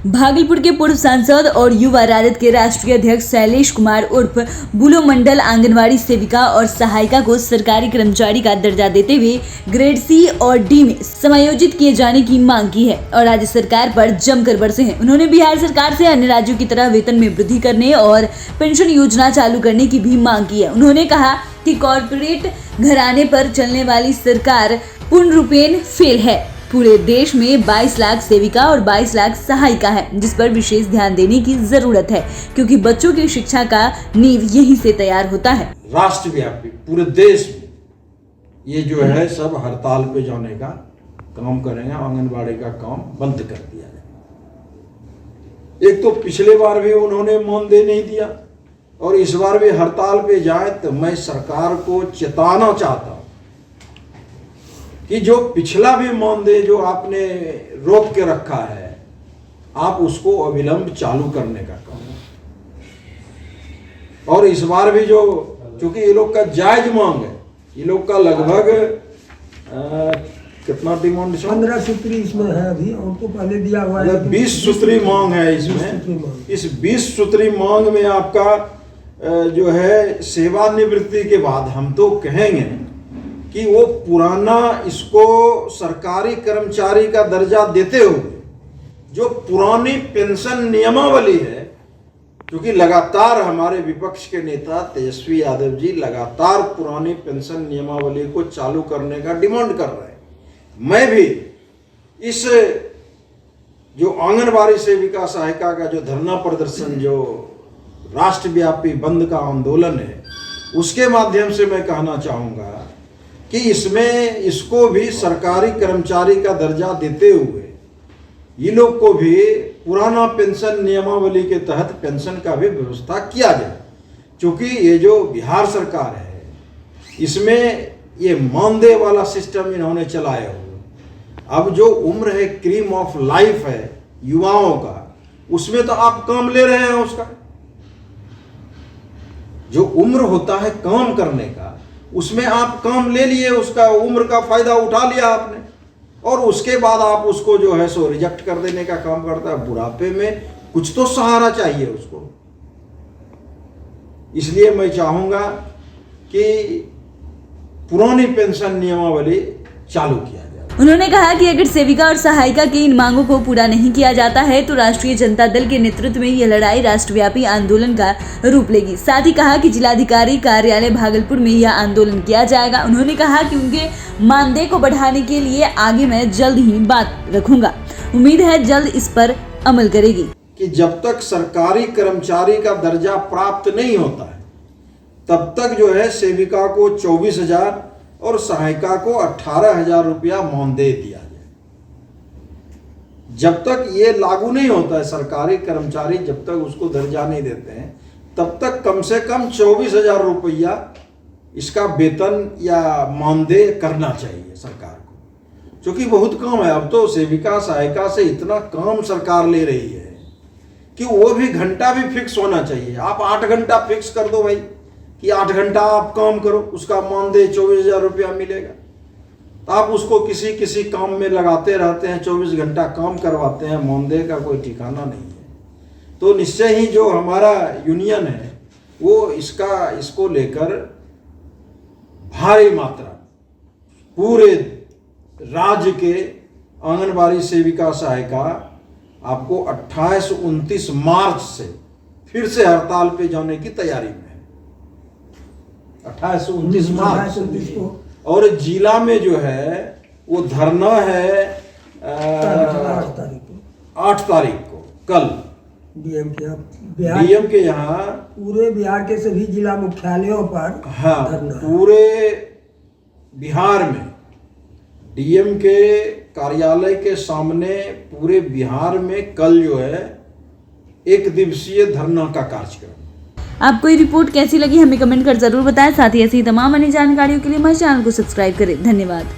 भागलपुर के पूर्व सांसद और युवा राजद के राष्ट्रीय अध्यक्ष शैलेश कुमार उर्फ बुलो मंडल आंगनवाड़ी सेविका और सहायिका को सरकारी कर्मचारी का दर्जा देते हुए ग्रेड सी और डी में समायोजित किए जाने की मांग की है और राज्य सरकार पर जमकर बरसे हैं। उन्होंने बिहार सरकार से अन्य राज्यों की तरह वेतन में वृद्धि करने और पेंशन योजना चालू करने की भी मांग की है। उन्होंने कहा कि कॉर्पोरेट घराने पर चलने वाली सरकार पूर्ण रूपेण फेल है। पूरे देश में 22 लाख सेविका और 22 लाख सहायिका है, जिस पर विशेष ध्यान देने की जरूरत है, क्योंकि बच्चों की शिक्षा का नींव यहीं से तैयार होता है। राष्ट्रव्यापी पूरे देश में ये जो है सब हड़ताल पे जाने का काम करेंगे, आंगनबाड़ी का काम बंद कर दिया जाए। एक तो पिछले बार भी उन्होंने मानदेय नहीं दिया और इस बार भी हड़ताल पे जाए, तो मैं सरकार को चेताना चाहता हूं कि जो पिछला भी मानदेय जो आपने रोक के रखा है, आप उसको अविलंब चालू करने का काम, और इस बार भी जो चूंकि ये लोग का जायज मांग है, ये लोग का लगभग कितना डिमांड 15 सूत्री इसमें है, अभी उनको पहले दिया हुआ है 20 सूत्री मांग है इसमें। इस 20 सूत्री मांग में आपका जो है सेवानिवृत्ति के बाद हम तो कहेंगे कि वो पुराना इसको सरकारी कर्मचारी का दर्जा देते हुए जो पुरानी पेंशन नियमावली है, क्योंकि लगातार हमारे विपक्ष के नेता तेजस्वी यादव जी लगातार पुरानी पेंशन नियमावली को चालू करने का डिमांड कर रहे हैं। मैं भी इस जो आंगनबाड़ी सेविका सहायिका का जो धरना प्रदर्शन, जो राष्ट्रव्यापी बंद का आंदोलन है, उसके माध्यम से मैं कहना चाहूँगा कि इसमें इसको भी सरकारी कर्मचारी का दर्जा देते हुए ये लोग को भी पुराना पेंशन नियमावली के तहत पेंशन का भी व्यवस्था किया जाए। क्योंकि ये जो बिहार सरकार है, इसमें ये मानदेय वाला सिस्टम इन्होंने चलाया हुआ। अब जो उम्र है, क्रीम ऑफ लाइफ है युवाओं का, उसमें तो आप काम ले रहे हैं। उसका जो उम्र होता है काम करने का, उसमें आप काम ले लिए, उसका उम्र का फायदा उठा लिया आपने, और उसके बाद आप उसको जो है सो रिजेक्ट कर देने का काम करता है। बुढ़ापे में कुछ तो सहारा चाहिए उसको। इसलिए मैं चाहूंगा कि पुरानी पेंशन नियमावली चालू किया जाए। उन्होंने कहा कि अगर सेविका और सहायिका की इन मांगों को पूरा नहीं किया जाता है तो राष्ट्रीय जनता दल के नेतृत्व में यह लड़ाई राष्ट्रव्यापी आंदोलन का रूप लेगी। साथ ही कहा कि जिलाधिकारी कार्यालय भागलपुर में यह आंदोलन किया जाएगा। उन्होंने कहा कि उनके मानदेय को बढ़ाने के लिए आगे मैं जल्द ही बात रखूंगा। उम्मीद है जल्द इस पर अमल करेगी। कि जब तक सरकारी कर्मचारी का दर्जा प्राप्त नहीं होता है, तब तक जो है सेविका को 24,000 और सहायिका को 18,000 रुपया मानदेय दिया जाए। जब तक ये लागू नहीं होता है, सरकारी कर्मचारी जब तक उसको दर्जा नहीं देते हैं, तब तक कम से कम 24,000 रुपया इसका वेतन या मानदेय करना चाहिए सरकार को, क्योंकि बहुत कम है। अब तो सेविका सहायिका से इतना काम सरकार ले रही है कि वो भी घंटा भी फिक्स होना चाहिए। आप 8 घंटा फिक्स कर दो भाई, कि 8 घंटा आप काम करो, उसका मानदेय 24,000 रुपया मिलेगा। तो आप उसको किसी किसी काम में लगाते रहते हैं, 24 घंटा काम करवाते हैं, मानदेय का कोई ठिकाना नहीं है। तो निश्चय ही जो हमारा यूनियन है वो इसको लेकर भारी मात्रा पूरे राज्य के आंगनबाड़ी सेविका सहायिका आपको 28-29 मार्च से फिर से हड़ताल पे जाने की तैयारी में है। 28-29 मार्च को, और जिला में जो है वो धरना है 8 तारीख को, कल डीएम के यहाँ पूरे बिहार के सभी जिला मुख्यालयों पर। हाँ, पूरे बिहार में डीएम के कार्यालय के सामने पूरे बिहार में कल जो है 1 दिवसीय धरना का कार्यक्रम। आपको ये रिपोर्ट कैसी लगी हमें कमेंट कर जरूर बताएं। साथ ही ऐसी तमाम अन्य जानकारियों के लिए हमारे चैनल को सब्सक्राइब करें। धन्यवाद।